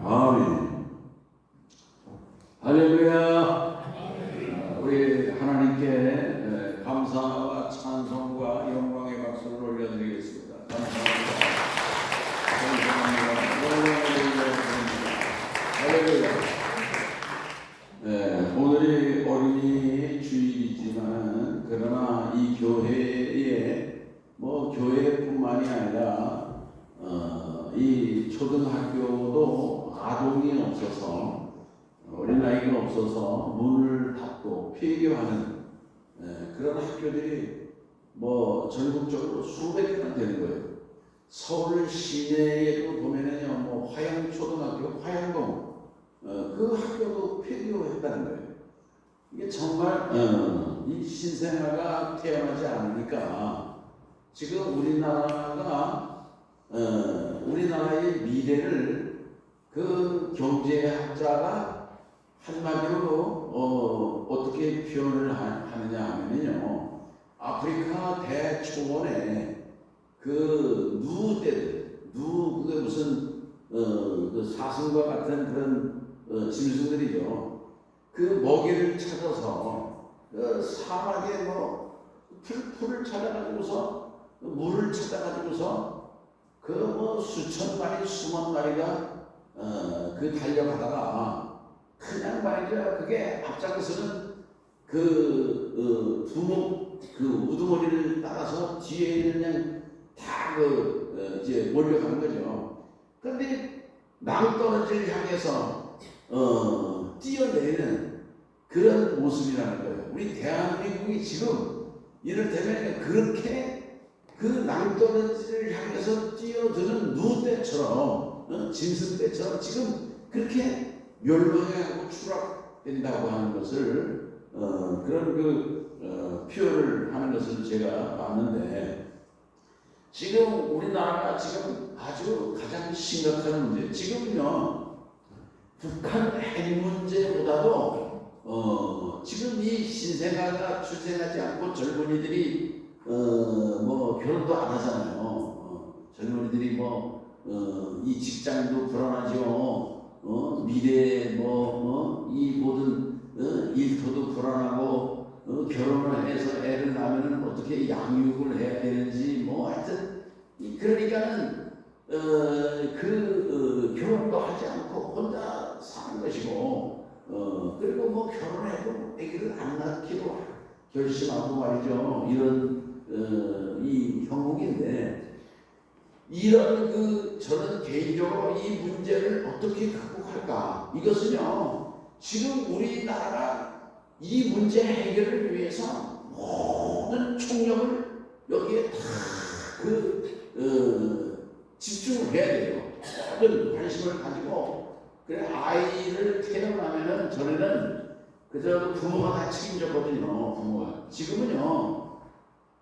아멘. 할렐루야. 우리 하나님께 감사와 찬송과 영광의 박수를 올려드리겠습니다. 감사합니다. 할렐루야. 오늘이 어린이 주일이지만 그러나 이 교회에 교회뿐만이 아니라 이 초등학교도 아동이 없어서 어린아이가 없어서 문을 닫고 폐교하는 그런 학교들이 전국적으로 수백 개나 되는 거예요. 서울 시내에도 보면은요, 화양초등학교, 화양동 그 학교도 폐교했다는 거예요. 이게 정말 이 신생아가 태어나지 않으니까 지금 우리나라의 미래를 그 경제학자가 한마디로 어떻게 표현을 하느냐 하면요, 아프리카 대초원에 그 그게 무슨 그 사슴과 같은 그런 짐승들이죠. 그 먹이를 찾아서 사막에 풀을 찾아가지고서 물을 찾아가지고서 수천 마리, 수만 마리가 그 달려가다가 그냥 말이죠. 그게 앞장서는 우두머리를 따라서 뒤에 있는 그냥 다 이제 몰려가는 거죠. 그런데 낭떠러지를 향해서 뛰어내리는 그런 모습이라는 거예요. 우리 대한민국이 지금 이를테면 그렇게 그 낭떠러지를 향해서 뛰어드는 누떼처럼 짐승떼처럼 지금 그렇게 멸망하고 추락된다고 하는 것을 그런 표현을 하는 것을 제가 봤는데, 지금 우리나라가 지금 아주 가장 심각한 문제, 지금은요 북한 핵 문제보다도 지금 이 신생아가 출생하지 않고 젊은이들이 결혼도 안 하잖아요. 젊은이들이 이 직장도 불안하죠. 미래에 이 모든 일터도 불안하고 결혼을 해서 애를 낳으면 어떻게 양육을 해야 되는지 하여튼 그러니까는 결혼도 하지 않고 혼자 사는 것이고 그리고 결혼해도 아기를 안 낳기로 결심하고 말이죠. 이런 이 형국인데, 이런 저는 개인적으로 이 문제를 어떻게 극복할까? 이것은요, 지금 우리나라가 이 문제 해결을 위해서 모든 총력을 여기에 다 집중을 해야 돼요. 모든 관심을 가지고. 그래, 아이를 태어나면은 전에는 그저 부모가 다 책임졌거든요. 부모가. 지금은요,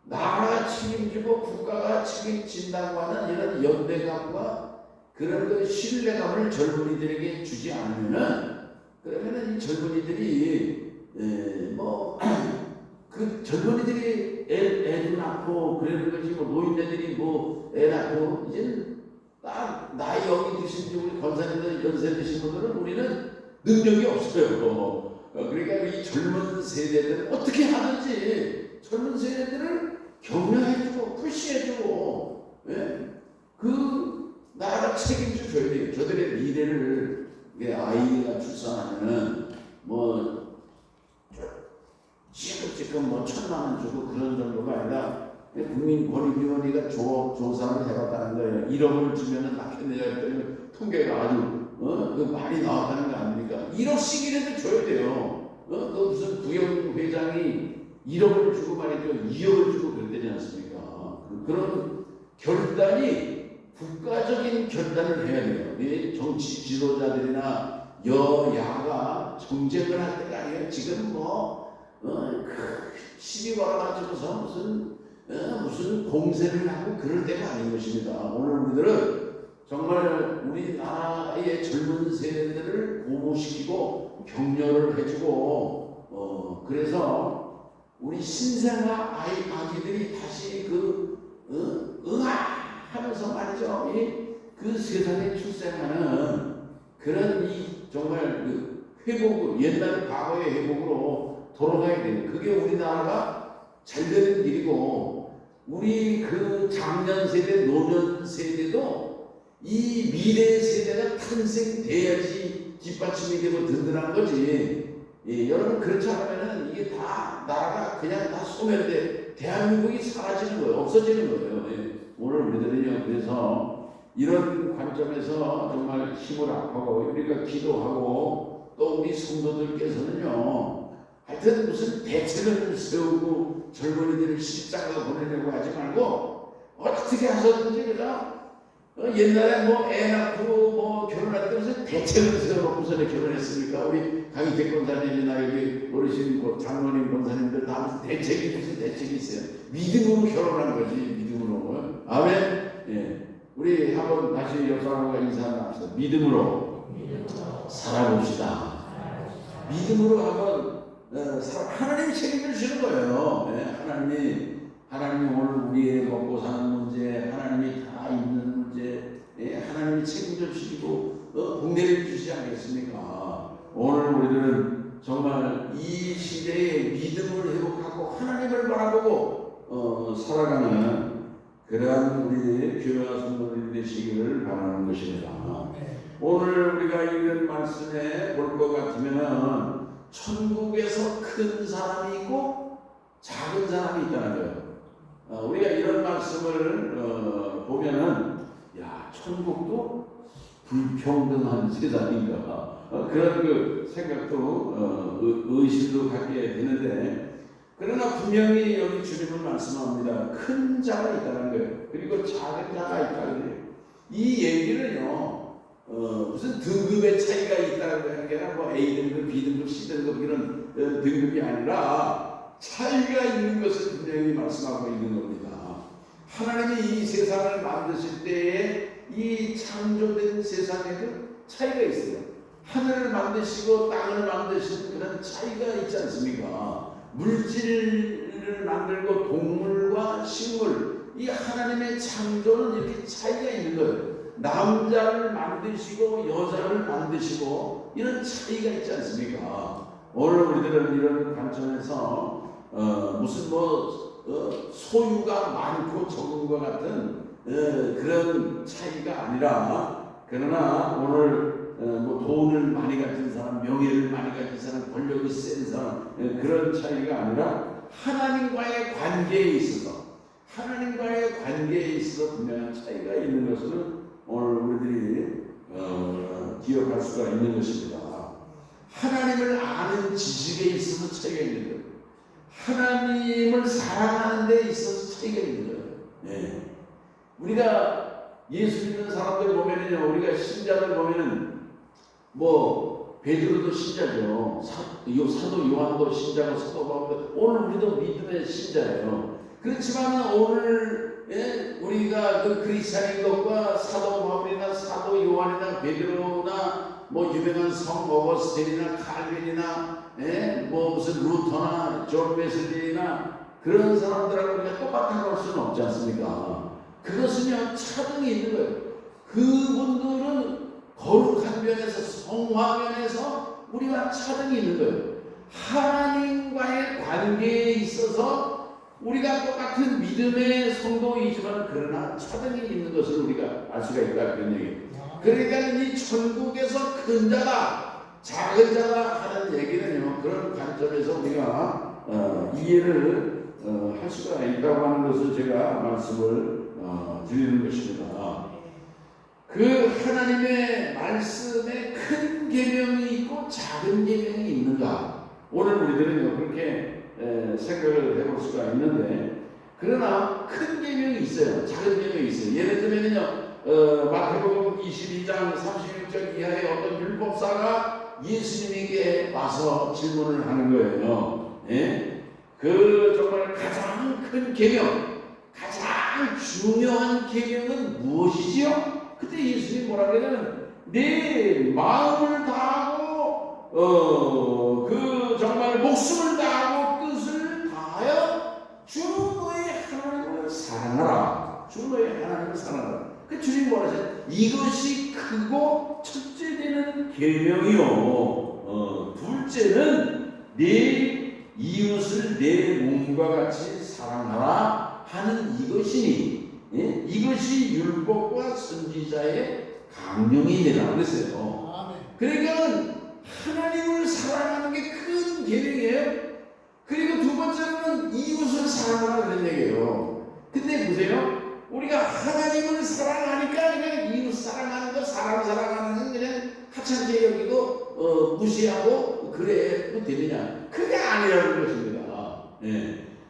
나라가 책임지고 국가가 책임진다고 하는 이런 연대감과 그런 신뢰감을 젊은이들에게 주지 않으면은, 그러면은 이 젊은이들이 젊은이들이 애도 낳고 그러는 거지, 노인네들이 애 낳고 이제는 딱 나이 여기 드신 우리 권사님들 연세 드신 분들은 우리는 능력이 없어요. 그러니까 이 젊은 세대들은 어떻게 하든지 젊은 세대들을 격려해주고 푸시해주고, 나라가 책임져 줘야 돼요. 저들의 미래를. 아이가 출산하면은 지금 1,000만 원 주고 그런 정도가 아니라 국민권익위원회가 조사를 해봤다는 거예요. 1억을 주면은 낳겠느냐 했더니 통계가 아주 많이 나왔다는 거 아닙니까? 1억씩이라도 줘야 돼요. 무슨 부영회장이 1억을 주고 말이죠, 2억을 주고 그랬더니 않습니까? 그런 결단이 국가적인 결단을 해야 돼요. 이 정치 지도자들이나 여야가 정쟁을 할 때가 아니에요. 지금 시비 걸어가지고서 무슨 공세를 하고 그럴 때가 아닌 것입니다. 오늘 우리들은 정말 우리나라의 젊은 세대들을 고무시키고 격려를 해주고, 그래서 우리 신생아 아기들이 다시 하면서 말이죠, 그 세상에 출생하는 그런 정말 그 회복, 옛날 과거의 회복으로 돌아가야 돼요. 그게 우리나라가 잘 되는 길이고, 우리 그 장년 세대, 노년 세대도 이 미래 세대가 탄생돼야지 뒷받침이 되고 든든한 거지. 예, 여러분 그렇지 않으면은 이게 다 나라가 그냥 다 소멸돼 대한민국이 사라지는 거예요. 없어지는 거예요. 예. 오늘 우리들은요, 그래서 이런 관점에서 정말 힘을 합하고 우리가 기도하고 또 우리 성도들께서는요, 하여튼 무슨 대책을 세우고 젊은이들을 시집장가 보내려고 하지 말고 어떻게 하서든지 그냥 옛날에 뭐 애 낳고 뭐 결혼할 때 무슨 대책을 세워놓고서 결혼했습니까? 우리 강희택 권사님이나 여기 어르신 장로님 권사님들 다 무슨 대책이 있어요. 믿음으로 결혼하는 거지, 믿음으로. 아멘. 예. 우리 한번 다시 옆사람과 인사 나눕시다. 믿음으로 살아봅시다. 믿음으로 한번 하나님이 책임을 주시는 거예요. 네, 하나님이 오늘 우리의 먹고 사는 문제, 하나님이 다 있는 문제, 하나님이 책임져 주시고 복내려 주시지 않겠습니까? 오늘 우리들은 정말 이 시대에 믿음을 회복하고 하나님을 바라보고 살아가는 그러한 우리 교회와 성도들이 되시기를 바라는 것입니다. 오늘 우리가 읽은 말씀에 볼 것 같으면 천국에서 큰 사람이 있고 작은 사람이 있다는 거예요. 우리가 이런 말씀을 보면은 야, 천국도 불평등한 세상인가, 그런 그 생각도 의심도 갖게 되는데, 그러나 분명히 여기 주님은 말씀합니다. 큰 자가 있다는 거예요. 그리고 작은 자가 있다는 거예요. 이 얘기는요, 무슨 등급의 차이가 있다는 게 아니라 뭐 A등급, B등급, C등급 이런 등급이 아니라 차이가 있는 것을 분명히 말씀하고 있는 겁니다. 하나님이 이 세상을 만드실 때에 이 창조된 세상에도 차이가 있어요. 하늘을 만드시고 땅을 만드시는 그런 차이가 있지 않습니까? 물질을 만들고 동물과 식물, 이 하나님의 창조는 이렇게 차이가 있는 거예요. 남자를 만드시고 여자를 만드시고 이런 차이가 있지 않습니까? 오늘 우리들은 이런 관점에서 무슨 소유가 많고 적은 것 같은 그런 차이가 아니라, 그러나 오늘 돈을 많이 가진 사람, 명예를 많이 가진 사람, 권력이 센 사람, 그런 차이가 아니라 하나님과의 관계에 있어서 분명한 차이가 있는 것을 오늘 우리들이 기억할 수가 있는 것입니다. 하나님을 아는 지식에 있어서 차이가 있는 거예요. 하나님을 사랑하는 데 있어서 차이가 있는 거예요. 네. 우리가 예수 믿는 사람들 보면은요, 우리가 신자들 보면은 뭐 베드로도 신자죠. 사도 요한도 신자고 사도 바울도, 오늘 우리도 믿음의 신자예요. 그렇지만 오늘 우리가 그 그리스도인 것과 사도 바울이나 사도 요한이나 베드로나 뭐 유명한 성 어거스틴이나 칼빈이나 뭐 무슨 루터나 존 웨슬리나 그런 사람들하고 우리가 똑같아 볼 수는 없지 않습니까? 그것은요, 차등이 있는 거예요. 그분들은 거룩한 면에서, 성화 면에서 우리가 차등이 있는 거예요. 하나님과의 관계에 있어서 우리가 똑같은 믿음의 성도이지만 그러나 차등이 있는 것을 우리가 알 수가 있다, 그런 얘기예요. 그러니까 이 천국에서 큰 자다, 작은 자다 하는 얘기는요, 그런 관점에서 우리가 이해를 할 수가 있다고 하는 것을 제가 말씀을 드리는 것입니다. 그 하나님의 말씀에 큰 계명이 있고 작은 계명이 있는가? 오늘 우리들은요, 그렇게 생각을 해볼 수가 있는데, 그러나 큰 계명이 있어요. 작은 계명이 있어요. 예를 들면요, 마태복음 22장 36절 이하의 어떤 율법사가 예수님에게 와서 질문을 하는 거예요. 그 정말 가장 큰 계명, 가장 중요한 계명은 무엇이지요? 그때 예수님이 뭐라 그러냐면, 내 마음을 다하고 그 정말 목숨을 다하고 뜻을 다하여 주 너의 하나님을 사랑하라. 주 너의 하나님을 사랑하라. 그 주님 뭐라 하세요? 이것이 크고 첫째 되는 계명이요. 둘째는 내 이웃을 내 몸과 같이 사랑하라 하는 이것이니 이것이 율법과 선지자의 강령이니라 그랬어요. 그러니까 하나님을 사랑하는 게 큰 계명이에요. 그리고 두 번째로는 이웃을 사랑하라 그런 얘기예요. 근데 보세요. 우리가 하나님을 사랑하니까 그냥 이웃 사랑하는 거, 사람 사랑하는 거 그냥 하찮게 여기고 무시하고 그래 뭐 되느냐? 그게 아니라는 것입니다.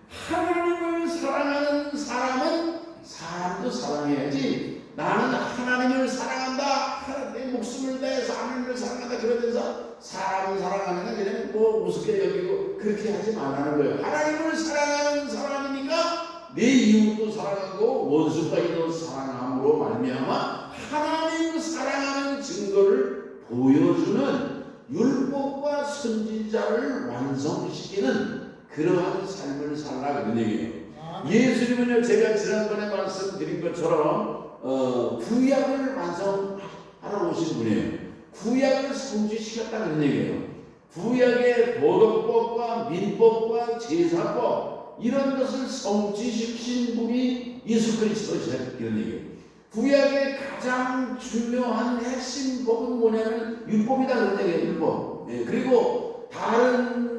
하나님을 사랑하는 사람은 사람도 사랑해야지. 나는 하나님을 사랑한다, 내 목숨을 다해서 하나님을 사랑한다 그러면서 사람을 사랑하는 건 그냥 뭐 우습게 여기고 그렇게 하지 말라는 거예요. 하나님을 사랑하는 사람이니까 내 이웃도 사랑하고 원수까지도 사랑함으로 말미암아 하나님 사랑하는 증거를 보여주는 율법과 선지자를 완성시키는 그러한 삶을 살라 그런 얘기예요. 예수님은요, 제가 지난번에 말씀드린 것처럼 구약을 완성하러 오신 분이에요. 구약을 성취시켰다 그런 얘기예요. 구약의 도덕법과 민법과 제사법 이런 것을 성취시킨 분이 예수 그리스도시다 이런 얘기예요. 구약의 가장 중요한 핵심 법은 뭐냐면 율법이다 그런 얘기예요. 율법. 그리고 다른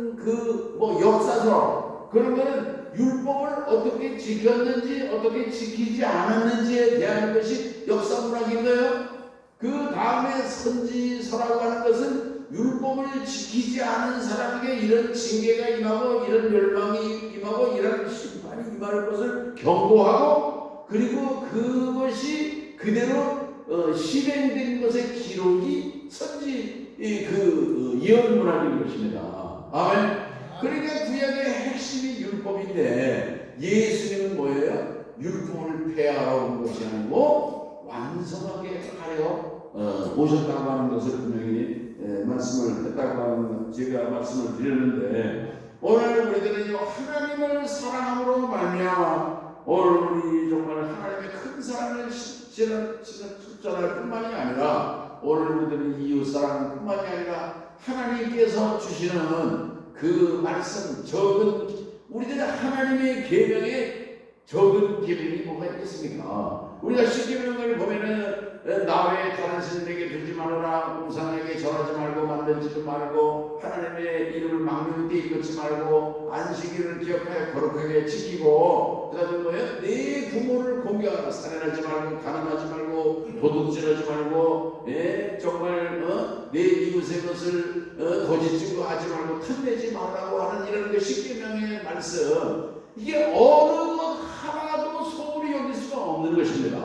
역사서 그런 거는 율법을 어떻게 지켰는지 어떻게 지키지 않았는지에 대한 것이 역사문학인 거예요. 그 다음에 선지서라고 하는 것은 율법을 지키지 않은 사람에게 이런 징계가 임하고 이런 멸망이 임하고 이런 심판이 임할 것을 경고하고 그리고 그것이 그대로 실행된 것의 기록이 선지 예언문학인 것입니다. 아멘. 그러니까 구약의 핵심이 율법인데 예수님은 뭐예요? 율법을 폐하러 온 것이 아니고 완성하게 하려 오셨다고 하는 것을 분명히 말씀을 했다고 하는 제가 말씀을 드렸는데 오늘 우리들은요 하나님을 사랑함으로 말미암아 오늘 우리 정말 하나님의 큰 사랑을 실천할 뿐만이 아니라 오늘 우리들은 이웃 사랑뿐만이 아니라 하나님께서 주시는 그 말씀 우리들은 하나님의 계명에 적은 계명이 뭐가 있겠습니까? 우리가 십계명을 보면은 나 외에 다른 신에게 두지 말아라, 우상에게 절하지 말고 만들지도 말고 하나님의 이름을 망령되이 읽지 말고 안식일을 기억하여 거룩하게 지키고 그다음에 뭐예요? 내 부모를 공경하라, 살인하지 말고 간음하지 말고 도둑질하지 말고 정말 내 이웃의 것을 거짓 증거하지 말고 탐내지 말라고 하는 이런 그 십계명의 말씀 이게 어느 것 하나도 소홀히 여길 수가 없는 것입니다.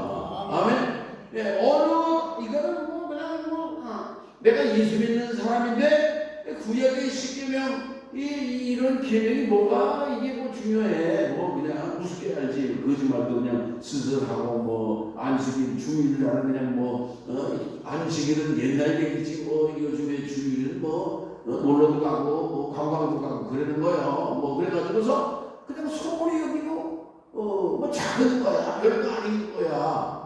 아멘. 이거는 그냥 내가 예수 믿는 사람인데 구약의 십계명 이런 계명이 뭐가 이게 중요해? 그냥 우습게 알지. 거짓말도 그냥 스스로하고 안식일 주일날은 그냥 안식일은 옛날 얘기지 요즘에 주일은 놀러도 가고 관광도 가고 그러는 거예요. 그래가지고서 그냥 소홀히 여기고 작은 거야, 별거 아닌 거야.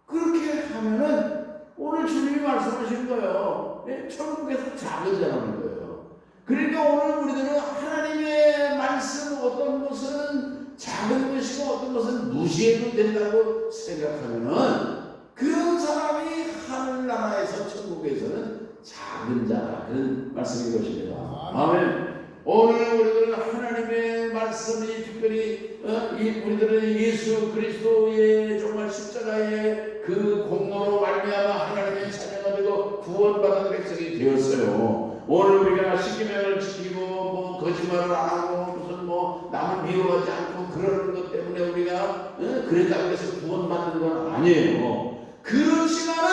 그렇게 하면은 오늘 주님이 말씀하신 거예요. 천국에서 작은 자라는 거예요. 그러니까 오늘 우리들은 하나님의 말씀 어떤 것은 작은 것이고 어떤 것은 무시해도 된다고 생각하면은 그런 사람이 하늘나라에서 천국에서는 작은 자다 그런 말씀인 것입니다. 아멘. 오늘 우리들은 하나님의 말씀이 특별히 우리들은 예수 그리스도의 정말 십자가의 그 공로로 말미암아 하나님의 자녀가 되고 구원받은 백성이 되었어요. 오늘 우리가 십계명을 지키고 거짓말을 안 하고 무슨 남을 미워하지 않고 그러는 것 때문에 우리가 그랬다고 해서 구원받는 건 아니에요. 그렇지만은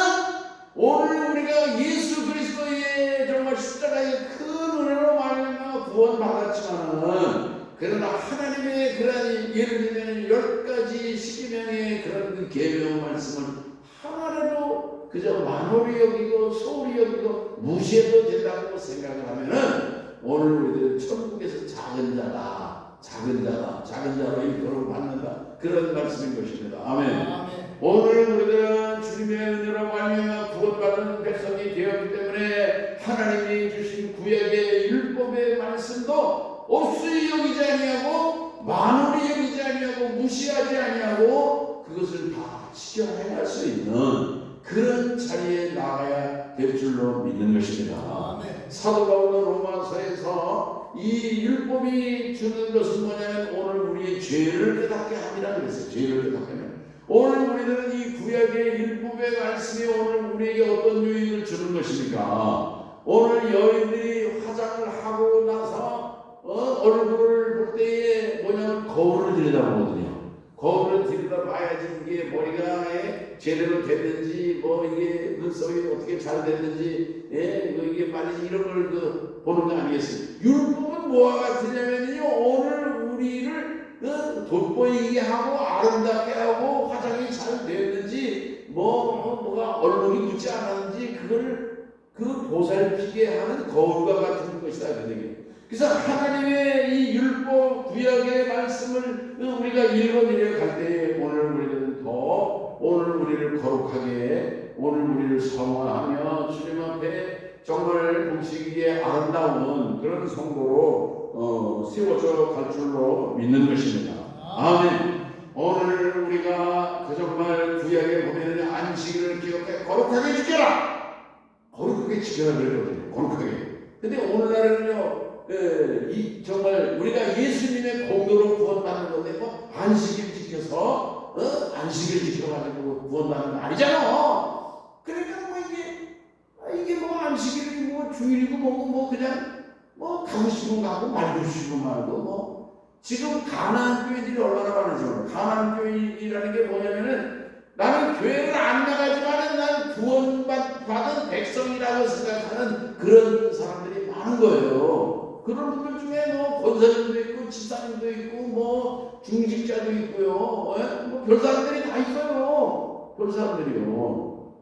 오늘 우리가 예수 그리스도의 정말 십자가의 큰 은혜로 말미암아 구원받았지만은 그러나 하나님의 그런 예를 들면 10가지 십계명의 그런 그 계명 말씀을 하나라도 그저 만홀히 여기고 소홀히 여기고 무시해도 된다고 생각을 하면은 오늘 우리들은 천국에서 작은 자로 일컬어 받는다 그런 말씀인 것입니다. 아멘. 오늘 우리들은 주님의 은혜로 말미암아 구원받은 백성이 되었기 때문에 하나님이 주신 구약의 율법의 말씀도 없이 여기지 아니하고 만원히 여기지 아니하고 무시하지 아니하고 그것을 다 지켜 행할 수 있는 그런 자리에 나가야 될 줄로 믿는 것입니다. 사도 바울은 로마서에서 이 율법이 주는 것은 뭐냐면 오늘 우리의 죄를 깨닫게 함이라 그랬어요. 죄를 깨닫게 하면 오늘 우리들은 이 구약의 율법의 말씀이 오늘 우리에게 어떤 유익을 주는 것입니까? 오늘 여인들이 화장을 하고 나서 얼굴을 볼 때에 뭐냐면 거울을 들여다보거든요. 거울을 들여다봐야지 이게 머리가 제대로 됐는지 뭐 이게 눈썹이 어떻게 잘 됐는지 이게 말이지 이런 걸 보는 거 아니겠습니까? 율법은 뭐와 같으냐면요 오늘 우리를 돋보이게 하고 아름답게 하고 화장이 잘 되었는지 뭐가 얼룩이 묻지 않았는지 그걸 보살피게 하는 거울과 같은 것이다 그런 얘기예요. 그래서 하나님의 이 율법 구약의 말씀을 우리가 읽어내려갈 때 오늘 우리는 더 오늘 우리를 거룩하게 오늘 우리를 성화하며 주님 앞에 정말 보시기에 아름다운 그런 성도로 세워져 갈 줄로 믿는 것입니다. 아멘. 오늘 우리가 정말 구약에 보면 안식일을 기억해 거룩하게 지켜라. 거룩하게 지켜라 그러거든요. 거룩하게. 근데 오늘날은요. 정말 우리가 예수님의 공로로 구원받는 건데 뭐 안식일 지켜서 안식일 지켜가지고 구원받는 거 아니잖아. 그러니까 뭐 이게 뭐 안식일이 뭐 주일이고 뭐 그냥 뭐 가고 싶으면 가고 말고 싶으면 말고 뭐 지금 가나안 교회들이 얼마나 많은지 몰라. 가나안 교회라는 게 뭐냐면은 나는 교회를 안 나가지만은 나는 구원받은 백성이라고 생각하는 그런 사람들이 많은 거예요. 그런 분들 중에 뭐 권사님도 있고 집사님도 있고 뭐 중직자도 있고요. 뭐 별사람들이 다 있어요. 별사람들이요.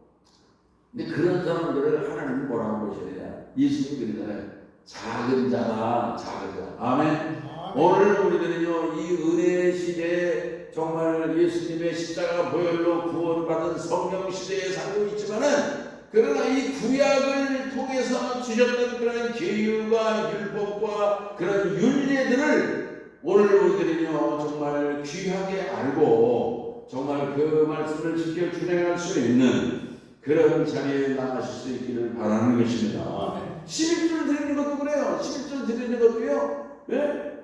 근데 그런 사람들을 하나님이 뭐라고 보셔야 예수님이 그러잖아요. 작은 자다, 작은 자. 아멘. 오늘 우리들은요 이 은혜 시대에 정말 예수님의 십자가 보혈로 구원받은 성령 시대에 살고 있지만은 그러나 이 구약을 통해서 주셨던 그런 계율과 율법과 그런 윤례들을 오늘 우리들은요 정말 귀하게 알고 정말 그 말씀을 지켜 준행할 수 있는 그런 자리에 나가실 수 있기를 바라는 것입니다. 11절 드리는 것도 그래요. 11절 드리는 것도요.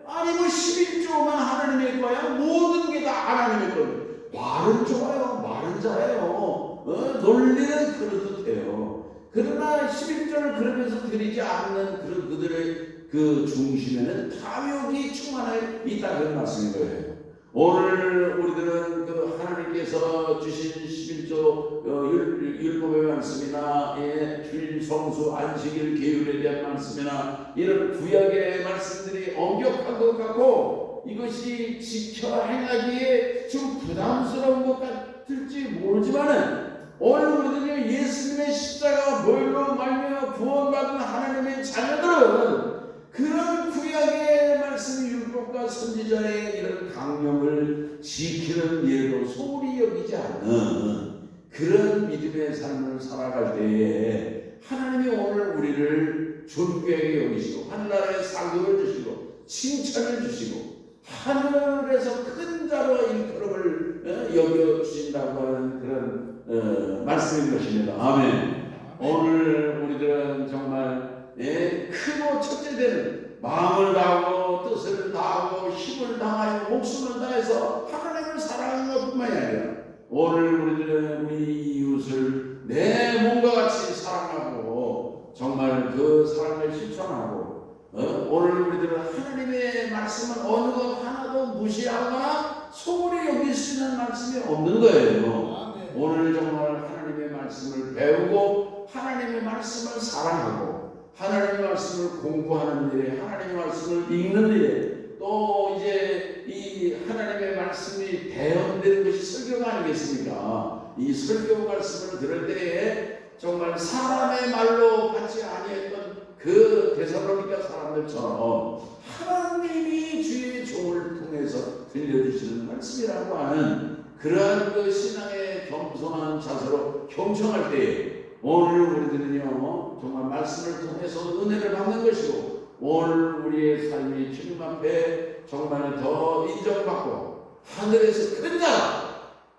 아니 뭐 11조만 하나님의 거야? 모든 게 다 하나님의 거예요. 말은 좋아요. 말은 잘해요. 논리는 그래도 돼요. 그러나 11절을 그러면서 드리지 않는 그들의 그 중심에는 탐욕이 충만해 있다 그런 말씀인 거예요. 오늘 우리들은 그 하나님께서 주신 11조 율법의 말씀이나 주일 성수 안식일 계율에 대한 말씀이나 이런 구약의 말씀들이 엄격한 것 같고 이것이 지켜 행하기에 좀 부담스러운 것 같을지 모르지만은 오늘 우리들이 예수님의 십자가 보혈로 말미암아 구원받은 하나님의 자녀들은 그런 구약의 말씀 율법과 선지자의 이런 강령을 지키는 예로 소홀히 여기지 않는 그런 믿음의 삶을 살아갈 때에 하나님이 오늘 우리를 존귀하게 여기시고 하늘나라의 상급을 주시고 칭찬을 주시고 하늘에서 큰 자로 일컬음을 여겨주신다고 하는 그런 말씀인 것입니다. 아멘. 오늘 우리들은 정말 크고 첫째되는 마음을 다하고 뜻을 다하고 힘을 다하여 목숨을 다해서 하나님을 사랑하는 것뿐만이 아니라 오늘 우리들은 우리 이웃을 내 몸과 같이 사랑하고 정말 그 사랑을 실천하고 오늘 우리들은 하나님의 말씀은 어느 것 하나도 무시하거나 소홀히 여길 수 있는 말씀이 없는 거예요. 오늘 정말 하나님의 말씀을 배우고 하나님의 말씀을 사랑하고 하나님의 말씀을 공부하는 일에 하나님의 말씀을 읽는 일에 또 이제 이 하나님의 말씀이 대언되는 것이 설교가 아니겠습니까? 이 설교 말씀을 들을 때에 정말 사람의 말로 받지 아니했던 그 데살로니가 사람들처럼 하나님이 주의 종을 통해서 들려주시는 말씀이라고 하는 그러한 그 신앙의 겸손한 자세로 경청할 때에 오늘 우리들은요 정말 말씀을 통해서 은혜를 받는 것이고 오늘 우리의 삶이 주님 앞에 정말 더 인정받고 하늘에서 큰 나라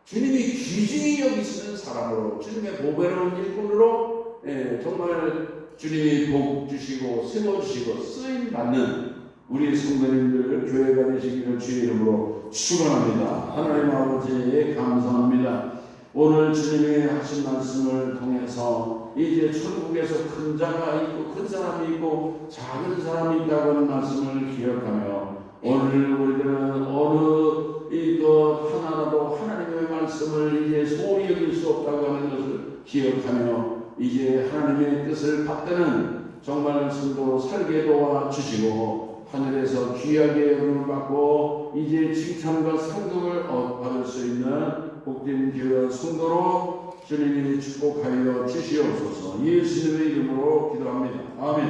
주님이 귀중히 여기시는 사람으로 주님의 보배로운 일꾼으로 정말 주님이 복 주시고 세워주시고 쓰임받는 우리 성도님들 교회가 되시기를 주의 이름으로 축원합니다. 하나님 아버지 감사합니다. 오늘 주님이 하신 말씀을 통해서 이제 천국에서 큰 자가 있고 큰 사람이 있고 작은 사람이 있다고 하는 말씀을 기억하며 오늘 우리들은 어느 이것 하나라도 하나님의 말씀을 이제 소홀히 여길 수 없다고 하는 것을 기억하며 이제 하나님의 뜻을 받드는 정말 성도로 살게 도와주시고 하늘에서 귀하게 여김을 받고 이제 칭찬과 상급을 받을 수 있는 복된 귀한 성도로 주님이 축복하여 주시옵소서. 예수님의 이름으로 기도합니다. 아멘.